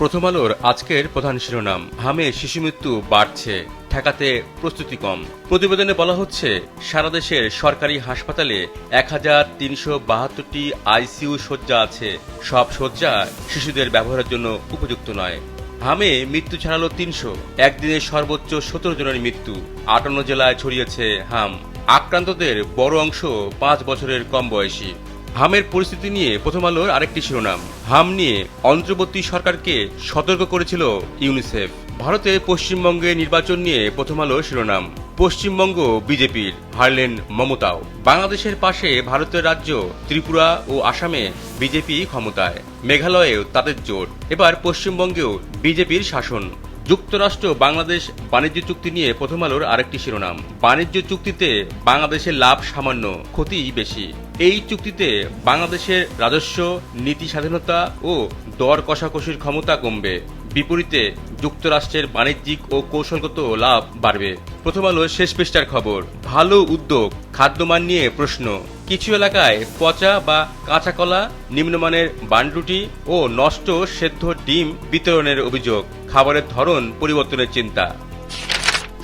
প্রথম আলোর আজকের প্রধান শিরোনাম, হামে শিশু মৃত্যু বাড়ছে, ঠেকাতে প্রস্তুতি কম। প্রতিবেদনে বলা হচ্ছে, সারা দেশের সরকারি হাসপাতালে 1372টি আইসিইউ শয্যা আছে। সব শয্যা শিশুদের ব্যবহারের জন্য উপযুক্ত নয়। হামে মৃত্যু ছাড়ালো 300, একদিনে সর্বোচ্চ 17 জনের মৃত্যু। 58 জেলায় ছড়িয়েছে হাম। আক্রান্তদের বড় অংশ 5 বছরের কম বয়সী। হামের পরিস্থিতি নিয়ে প্রথম আলোর আরেকটি শিরোনাম, হাম নিয়ে অন্তর্বর্তী সরকারকে সতর্ক করেছিল ইউনিসেফ। ভারতে পশ্চিমবঙ্গে নির্বাচন নিয়ে প্রথম আলোর শিরোনাম, পশ্চিমবঙ্গ বিজেপির, হারলেন মমতাও। বাংলাদেশের পাশে ভারতের রাজ্য ত্রিপুরা ও আসামে বিজেপি ক্ষমতায়, মেঘালয়েও তাদের জোট। এবার পশ্চিমবঙ্গেও বিজেপির শাসন। যুক্তরাষ্ট্র বাংলাদেশ বাণিজ্য চুক্তি নিয়ে প্রথম আলোর আরেকটি শিরোনাম, বাণিজ্য চুক্তিতে বাংলাদেশের লাভ সামান্য, ক্ষতি বেশি। এই চুক্তিতে বাংলাদেশের রাজস্ব, নীতি স্বাধীনতা ও দর কষাকষির ক্ষমতা কমবে, বিপরীতে যুক্তরাষ্ট্রের বাণিজ্যিক ও কৌশলগত লাভ বাড়বে। প্রথম আলো শেষ পৃষ্ঠার খবর, ভালো উদ্যোগ, খাদ্যমান নিয়ে প্রশ্ন। কিছু এলাকায় পচা বা কাঁচা কলা, নিম্নমানের বানরুটি ও নষ্ট সেদ্ধ ডিম বিতরণের অভিযোগ, খাবারের ধরন পরিবর্তনের চিন্তা।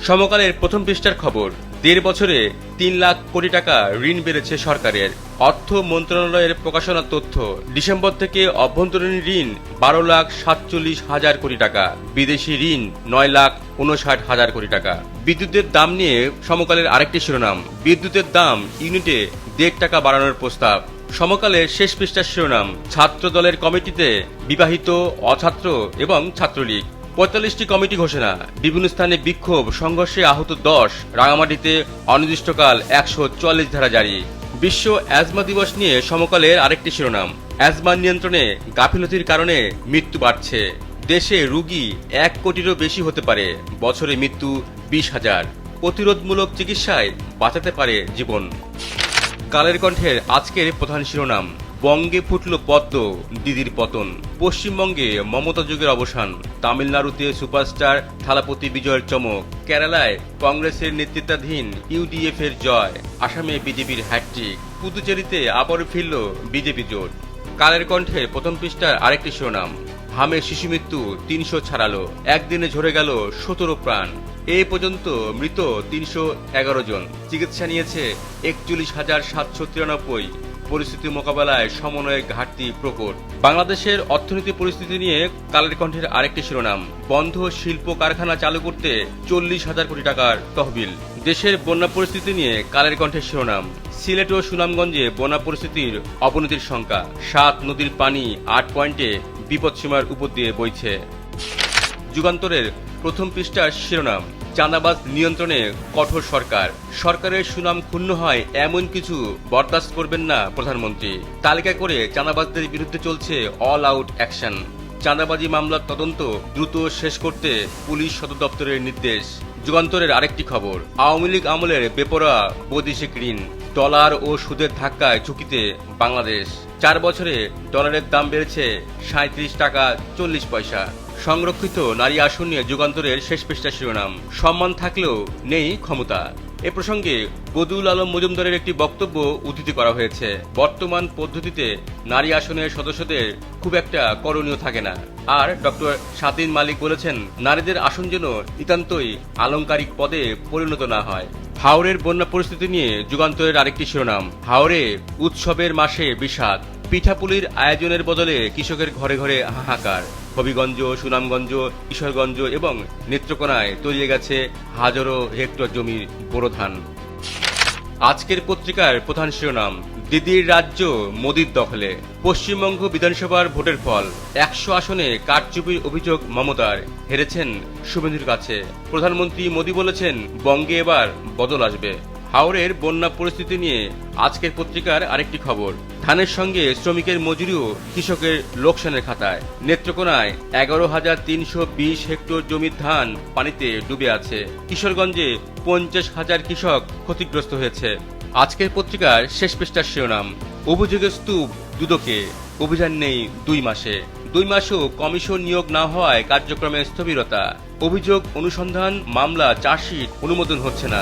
সমকালের প্রথম পৃষ্ঠার খবর, 1.5 বছরে 3 লাখ কোটি টাকা ঋণ বেড়েছে সরকারের। অর্থ মন্ত্রণালয়ের প্রকাশনা তথ্য, ডিসেম্বর থেকে অভ্যন্তরীণ ঋণ 12,47,000 কোটি টাকা, বিদেশি ঋণ 9,59,000 কোটি টাকা। বিদ্যুতের দাম নিয়ে সমকালের আরেকটি শিরোনাম, বিদ্যুতের দাম ইউনিটে 1.5 টাকা বাড়ানোর প্রস্তাব। সমকালের শেষ পৃষ্ঠার শিরোনাম, ছাত্র দলের কমিটিতে বিবাহিত, অছাত্র এবং ছাত্রলীগ। 45টি কমিটি ঘোষণা, বিভিন্ন স্থানে বিক্ষোভ, সংঘর্ষে আহত 10, রাঙামাটিতে অনির্দিষ্টকাল 144 ধারা জারি। বিশ্ব অ্যাজমা দিবস নিয়ে সমকালের আরেকটি শিরোনাম, অ্যাজমা নিয়ন্ত্রণে গাফিলতির কারণে মৃত্যু বাড়ছে। দেশে রোগী 1 কোটিরও বেশি হতে পারে, বছরে মৃত্যু 20,000। প্রতিরোধমূলক চিকিৎসায় বাঁচাতে পারে জীবন। কালের কণ্ঠের আজকের প্রধান শিরোনাম, বঙ্গে ফুটল পদ্ম, দিদির পতন। পশ্চিমবঙ্গে মমতা যুগের অবসান, তামিলনাড়ুতে সুপারস্টার থালাপতি বিজয়ের চমক, কেরালায় কংগ্রেসের নেতৃত্বাধীন ইউডিএফ এর জয়, আসামে বিজেপির হ্যাটট্রিক, পুদুচেরিতে আবারও ফিরল বিজেপি জোট। কালের কণ্ঠের প্রথম পৃষ্ঠার আরেকটি শিরোনাম, হামে শিশু মৃত্যু 300 ছাড়ালো, একদিনে ঝরে গেল 17 প্রাণ। এ পর্যন্ত মৃত 311 জন, চিকিৎসা নিয়েছে 41,793। পরিস্থিতি মোকাবেলায় সমন্বয়ের ঘাটতি প্রকট। বাংলাদেশের অর্থনীতি পরিস্থিতি নিয়ে কালের কণ্ঠের আরেকটি শিরোনাম, বন্ধ শিল্প কারখানা চালু করতে 40,000 কোটি টাকার তহবিল। দেশের বন্যা পরিস্থিতি নিয়ে কালের কণ্ঠের শিরোনাম, সিলেট ও সুনামগঞ্জে বন্যা পরিস্থিতির অবনতির শঙ্কা, 7 নদীর পানি 8 পয়েন্টে বিপদসীমার উপর দিয়ে বইছে। যুগান্তরের প্রথম পৃষ্ঠার শিরোনাম, চাঁদাবাজ নিয়ন্ত্রণে কঠোর সরকার, সরকারের সুনাম ক্ষুণ্ণ হয় এমন কিছু বরদাস্ত করবেন না প্রধানমন্ত্রী। তালিকা করে চাঁদাবাজদের বিরুদ্ধে চলছে অল আউট অ্যাকশন। চাঁদাবাজি মামলার তদন্ত দ্রুত শেষ করতে পুলিশ সদর দপ্তরের নির্দেশ। যুগান্তরের আরেকটি খবর, আওয়ামী লীগ আমলের বেপরোয়া বৈদেশিক ঋণ, ডলার ও সুদের ধাক্কায় ঝুঁকিতে বাংলাদেশ। 4 বছরে ডলারের দাম বেড়েছে 37 টাকা 40 পয়সা। সংরক্ষিত নারী আসন নিয়ে যুগান্তরের শেষ পৃষ্ঠা শিরোনাম, সম্মান থাকলেও নেই ক্ষমতা। এ প্রসঙ্গে বদিউল আলম মজুমদারের একটি বক্তব্য উদ্ধৃতি করা হয়েছে, বর্তমান পদ্ধতিতে নারী আসনের সদস্যদের খুব একটা করণীয় থাকে না। আর ডক্টর স্বাধীন মালিক বলেছেন, নারীদের আসন যেন নিতান্তই আলংকারিক পদে পরিণত না হয়। হাওরের বন্যা পরিস্থিতি নিয়ে যুগান্তরের আরেকটি শিরোনাম, হাওরে উৎসবের মাসে বিষাদ, পিঠাপুলির আয়োজনের বদলে কৃষকের ঘরে ঘরে হাহাকার। হবিগঞ্জ, সুনামগঞ্জ, কিশোরগঞ্জ এবং নেত্রকোনায় তলিয়ে গেছে হাজারো হেক্টর জমির বোরো ধান। আজকের পত্রিকার প্রধান শিরোনাম, দিদির রাজ্য মোদির দখলে। পশ্চিমবঙ্গ বিধানসভার ভোটের ফল, 100 আসনে কারচুপির অভিযোগ মমতার, হেরেছেন শুভেন্দুর কাছে। প্রধানমন্ত্রী মোদি বলেছেন, বঙ্গে এবার বদল আসবে। হাওরের বন্যা পরিস্থিতি নিয়ে আজকের পত্রিকার আরেকটি খবর, ধানের সঙ্গে শ্রমিকের মজুরিও কৃষকের লোকসানের খাতায়। নেত্রকোনায় 11,320 হেক্টর জমির ধান পানিতে ডুবে আছে। কিশোরগঞ্জে 50,000 কৃষক ক্ষতিগ্রস্ত হয়েছে। আজকের পত্রিকার শেষ পৃষ্ঠার শিরোনাম, অভিযোগের স্তূপ দুদকে, অভিযান নেই 2 মাসে। 2 মাসেও কমিশন নিয়োগ না হওয়ায় কার্যক্রমে স্থবিরতা। অভিযোগ অনুসন্ধান মামলা চার্জশিট অনুমোদন হচ্ছে না।